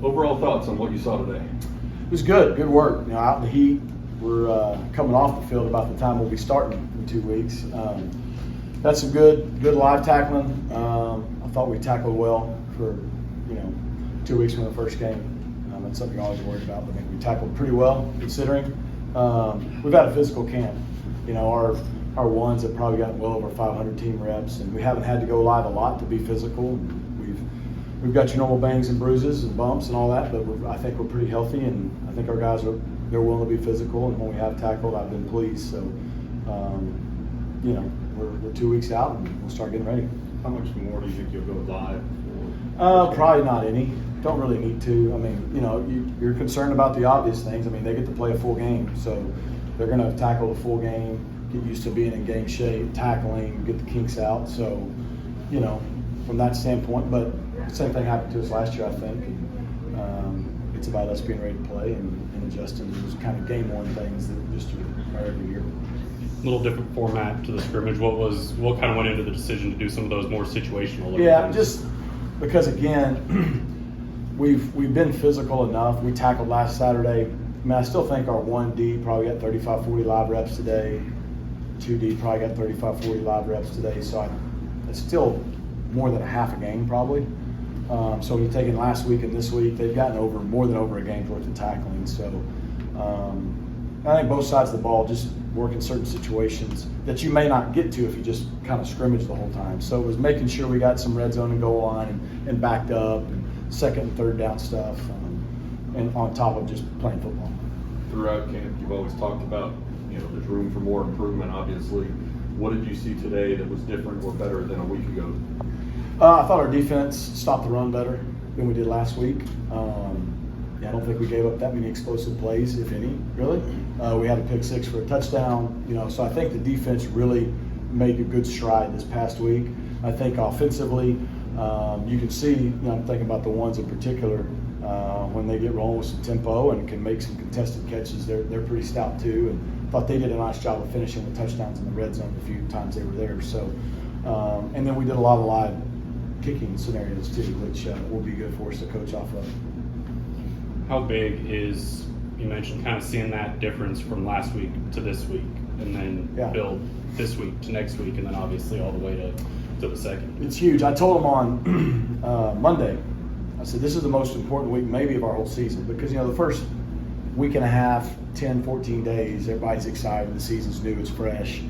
Overall thoughts on what you saw today? It was good work. You know, out in the heat, we're coming off the field about the time we'll be starting in 2 weeks. Had some good live tackling. I thought we tackled well for 2 weeks from the first game. That's something you're always worried about, but I think we tackled pretty well considering. We've had a physical camp. You know, our ones have probably gotten well over 500 team reps, and we haven't had to go live a lot to be physical. We've got your normal bangs and bruises and bumps and all that, but I think we're pretty healthy, and I think our guys they're willing to be physical. And when we have tackled, I've been pleased. So, we're 2 weeks out, and we'll start getting ready. How much more do you think you'll go live? Probably not any. Don't really need to. I mean, you're concerned about the obvious things. I mean, they get to play a full game, so they're going to tackle a full game, get used to being in game shape, tackling, get the kinks out. So, from that standpoint, but the same thing happened to us last year, I think. And, it's about us being ready to play and adjusting to those kind of game one things that just are every year. A little different format to the scrimmage. What kind of went into the decision to do some of those more situational? Yeah, just because again, we've been physical enough. We tackled last Saturday. I mean, I still think our 1D probably got 35-40 live reps today. 2D probably got 35-40 live reps today. So it's still more than a half a game probably. So when you take in last week and this week, they've gotten more than over a game's worth of tackling. So I think both sides of the ball just work in certain situations that you may not get to if you just kind of scrimmage the whole time. So it was making sure we got some red zone and goal line and backed up and second and third down stuff, and on top of just playing football. Throughout camp, you've always talked about, there's room for more improvement, obviously. What did you see today that was different or better than a week ago? I thought our defense stopped the run better than we did last week. I don't think we gave up that many explosive plays, if any, really. We had a pick six for a touchdown, so I think the defense really made a good stride this past week. I think offensively, you can see, I'm thinking about the ones in particular, when they get rolling with some tempo and can make some contested catches, they're pretty stout too. And thought they did a nice job of finishing with touchdowns in the red zone the few times they were there. So, and then we did a lot of live kicking scenarios too, which will be good for us to coach off of. How big is, you mentioned kind of seeing that difference from last week to this week, and then build this week to next week, and then obviously all the way to the second? It's huge. I told them on Monday, I said, this is the most important week maybe of our whole season, because the first week and a half, 10, 14 days, everybody's excited, the season's new, it's fresh.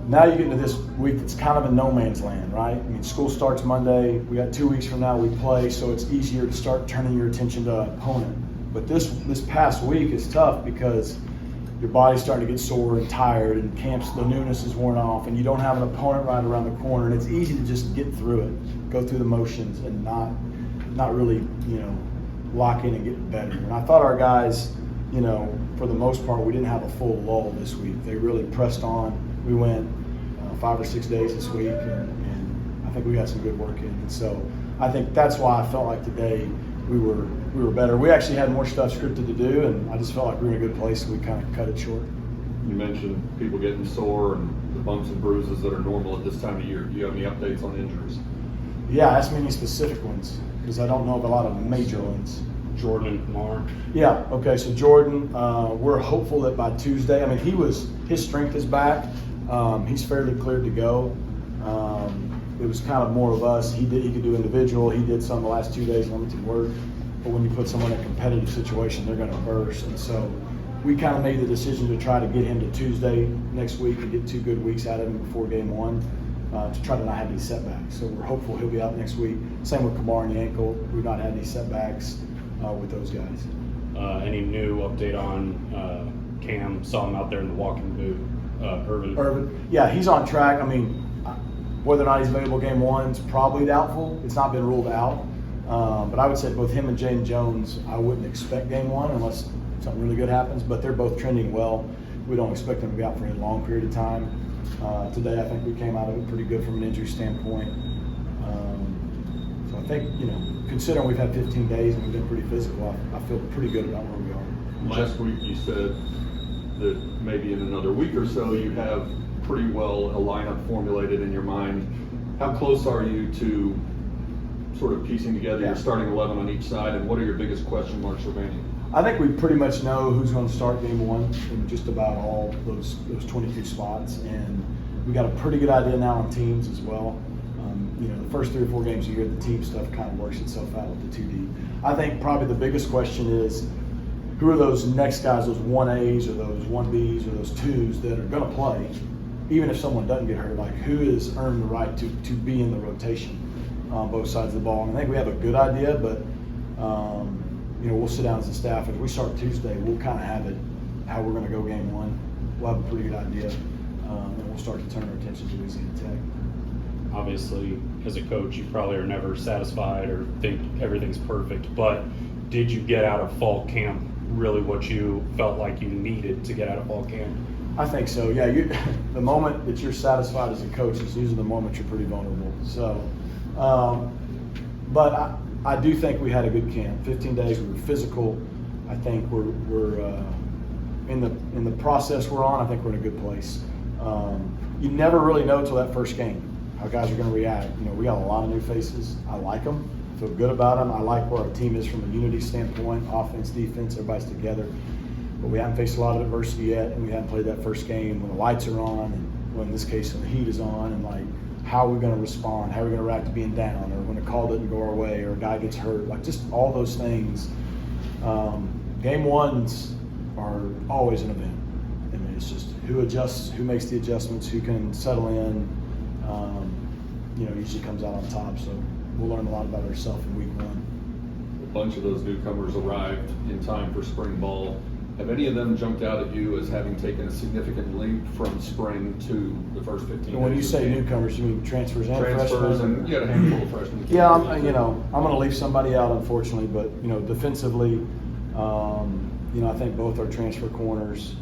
Now you get into this week that's kind of in no man's land, right? I mean, school starts Monday. We got 2 weeks from now we play, so it's easier to start turning your attention to an opponent. But this past week is tough because your body's starting to get sore and tired, and the newness is worn off, and you don't have an opponent right around the corner, and it's easy to just get through it, go through the motions, and not really, lock in and get better. And I thought our guys, for the most part, we didn't have a full lull this week. They really pressed on. We went 5 or 6 days this week, and I think we got some good work in. And so I think that's why I felt like today we were better. We actually had more stuff scripted to do, and I just felt like we were in a good place, and we kind of cut it short. You mentioned people getting sore and the bumps and bruises that are normal at this time of year. Do you have any updates on injuries? Yeah, ask me any specific ones, because I don't know of a lot of major ones. Jordan and Kamar. Yeah, okay, so Jordan, we're hopeful that by Tuesday, I mean, his strength is back. He's fairly cleared to go. It was kind of more of us. He could do individual. He did some the last 2 days, limited work. But when you put someone in a competitive situation, they're going to burst. And so we kind of made the decision to try to get him to Tuesday next week and get 2 good weeks out of him before game one, to try to not have any setbacks. So we're hopeful he'll be out next week. Same with Kamar and the ankle. We've not had any setbacks with those guys. Any new update on Cam? Saw him out there in the walking boot. Irvin, yeah, he's on track. I mean, whether or not he's available game one is probably doubtful. It's not been ruled out. But I would say both him and Jaden Jones, I wouldn't expect game one unless something really good happens. But they're both trending well. We don't expect them to be out for a long period of time. Today, I think we came out of it pretty good from an injury standpoint. So I think, considering we've had 15 days and we've been pretty physical, I feel pretty good about where we are. Last week you said that maybe in another week or so you have pretty well a lineup formulated in your mind. How close are you to sort of piecing together your starting 11 on each side, and what are your biggest question marks remaining? I think we pretty much know who's going to start game one in just about all those 22 spots, and we got a pretty good idea now on teams as well. The first 3 or 4 games a year, the team stuff kind of works itself out with the 2D. I think probably the biggest question is, who are those next guys, those 1As or those 1Bs or those 2s that are going to play, even if someone doesn't get hurt? Like, who has earned the right to be in the rotation on both sides of the ball? And I think we have a good idea, but we'll sit down as a staff, and if we start Tuesday, we'll kind of have it how we're going to go game one. We'll have a pretty good idea, and we'll start to turn our attention to Louisiana Tech. Obviously, as a coach, you probably are never satisfied or think everything's perfect, but did you get out of fall camp really what you felt like you needed to get out of fall camp? I think so, yeah. The moment that you're satisfied as a coach is usually the moment you're pretty vulnerable. So, but I do think we had a good camp. 15 days, we were physical. I think we're in the process we're on. I think we're in a good place. You never really know till that first game how guys are going to react. We got a lot of new faces. I like them. I feel good about them. I like where our team is from a unity standpoint, offense, defense, everybody's together. But we haven't faced a lot of adversity yet, and we haven't played that first game when the lights are on, and when in this case when the heat is on, and like how are we going to respond, how are we going to react to being down, or when a call doesn't go our way, or a guy gets hurt, like just all those things. Game ones are always an event. I mean, it's just who adjusts, who makes the adjustments, who can settle in. Usually comes out on top. So we'll learn a lot about ourselves in week one. A bunch of those newcomers arrived in time for spring ball. Have any of them jumped out at you as having taken a significant leap from spring to the first 15 And when you days say of the game? newcomers, you mean transfers and Transfers, freshmen? and you had a handful of freshmen. Yeah, I'm going to leave somebody out, unfortunately, but defensively, I think both our transfer corners,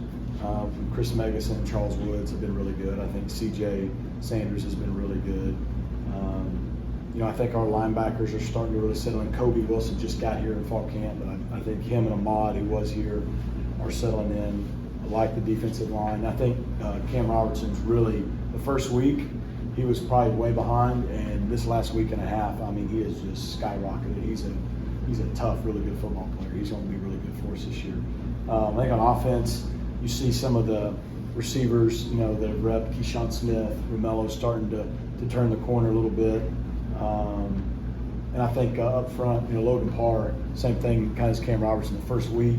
Chris Megas and Charles Woods, have been really good. I think CJ Sanders has been really good. I think our linebackers are starting to really settle in. Kobe Wilson just got here in fall camp, but I think him and Ahmad, who was here, are settling in. I like the defensive line. I think Cam Robertson's really, the first week, he was probably way behind, and this last week and a half, I mean, he has just skyrocketed. He's a tough, really good football player. He's going to be really good for us this year. I think on offense, you see some of the receivers, the rep, Keyshawn Smith, Romello starting to turn the corner a little bit. And I think up front, Logan Parr, same thing, kind of as Cam Robertson. The first week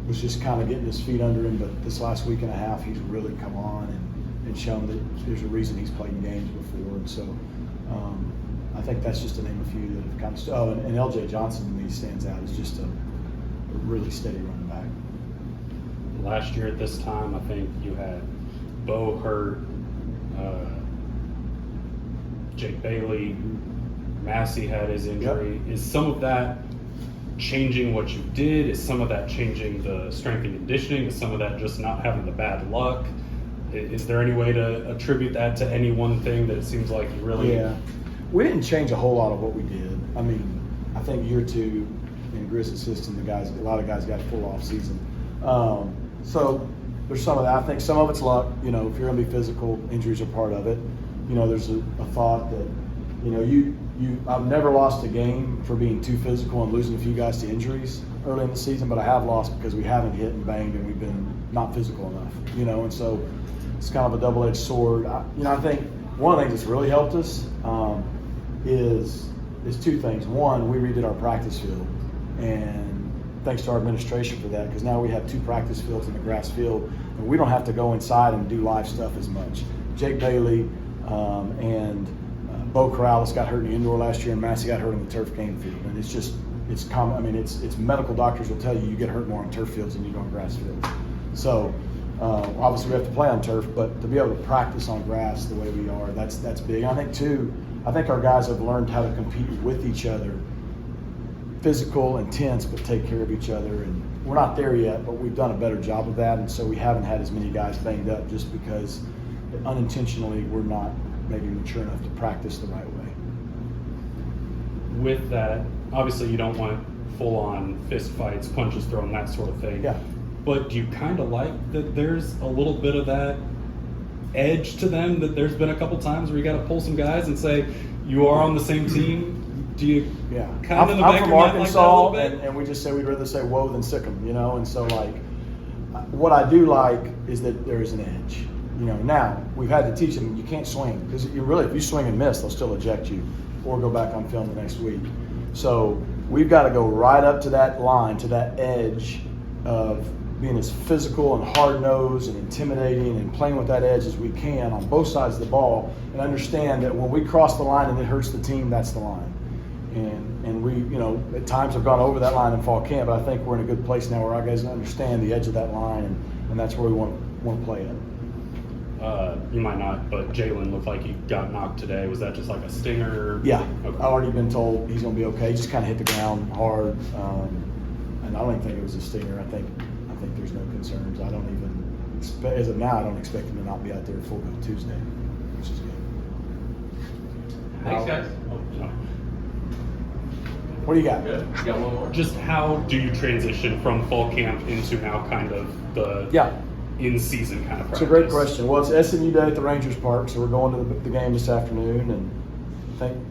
was just kind of getting his feet under him, but this last week and a half, he's really come on and shown that there's a reason he's played in games before. And so I think that's just to name a few that have kind of and LJ Johnson to me stands out as just a really steady running back. Last year at this time, I think you had Bo hurt, Jake Bailey, Massey had his injury. Yep. Is some of that changing what you did? Is some of that changing the strength and conditioning? Is some of that just not having the bad luck? Is there any way to attribute that to any one thing that it seems like you really... Yeah. We didn't change a whole lot of what we did. I mean, I think year two in Grizz's system, a lot of guys got a full off season. So there's some of that. I think some of it's luck. If you're going to be physical, injuries are part of it. There's a thought that, I've never lost a game for being too physical and losing a few guys to injuries early in the season, but I have lost because we haven't hit and banged and we've been not physical enough, and so it's kind of a double-edged sword. I think one of the things that's really helped us is two things. One, we redid our practice field, and thanks to our administration for that, because now we have 2 practice fields in the grass field, and we don't have to go inside and do live stuff as much. Jake Bailey and Bo Corrales got hurt in the indoor last year, and Massey got hurt in the turf game field, and it's common. I mean, it's medical doctors will tell you get hurt more on turf fields than you do on grass fields. So obviously we have to play on turf, but to be able to practice on grass the way we are, that's big. I think our guys have learned how to compete with each other, physical, intense, but take care of each other. And we're not there yet, but we've done a better job of that, and so we haven't had as many guys banged up just because unintentionally we're not maybe mature enough to practice the right way. With that, obviously you don't want full-on fist fights, punches thrown, that sort of thing. Yeah. But do you kind of like that there's a little bit of that edge to them, that there's been a couple times where you got to pull some guys and say, you are on the same team, Do you Yeah, kind of in the I'm back from of your mind like that a Arkansas, little bit? and we just say we'd rather say woe than sick 'em, you know. And so, like, what I do like is that there is an edge. You know, now we've had to teach them you can't swing because you really, if you swing and miss, they'll still eject you or go back on film the next week. So we've got to go right up to that line, to that edge of being as physical and hard-nosed and intimidating and playing with that edge as we can on both sides of the ball, and understand that when we cross the line and it hurts the team, that's the line. And we, you know, at times have gone over that line in fall camp, but I think we're in a good place now where our guys understand the edge of that line, and that's where we want to play it. You might not, but Jalen looked like he got knocked today. Was that just like a stinger? Yeah, Okay. I've already been told he's going to be okay. He just kind of hit the ground hard, and I don't even think it was a stinger. I think there's no concerns. I don't even expect, as of now, I don't expect him to not be out there full go Tuesday, which is good. Thanks, guys. Oh, no. What do you got? Good. You got one more? Just how do you transition from fall camp into now kind of the Yeah. in-season kind of practice? It's a great question. Well, it's SMU Day at the Rangers Park, so we're going to the game this afternoon, and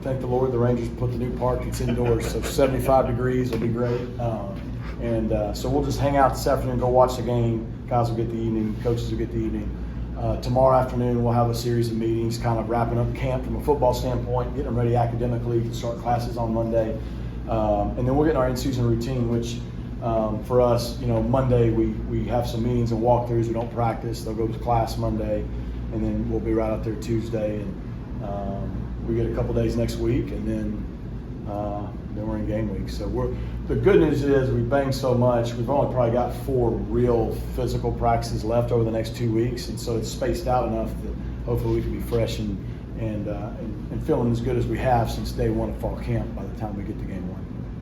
thank the Lord the Rangers put the new park. It's indoors, so 75 degrees will be great. So we'll just hang out this afternoon, go watch the game. Guys will get the evening, coaches will get the evening. Tomorrow afternoon, we'll have a series of meetings, kind of wrapping up camp from a football standpoint, getting them ready academically to start classes on Monday. And then we'll get in our in-season routine, which for us, you know, Monday we have some meetings and walkthroughs. We don't practice. They'll go to class Monday, and then we'll be right out there Tuesday. And we get a couple days next week, and then we're in game week. So the good news is we bang so much. We've only probably got 4 real physical practices left over the next 2 weeks, and so it's spaced out enough that hopefully we can be fresh and feeling as good as we have since day one of fall camp by the time we get to game 1.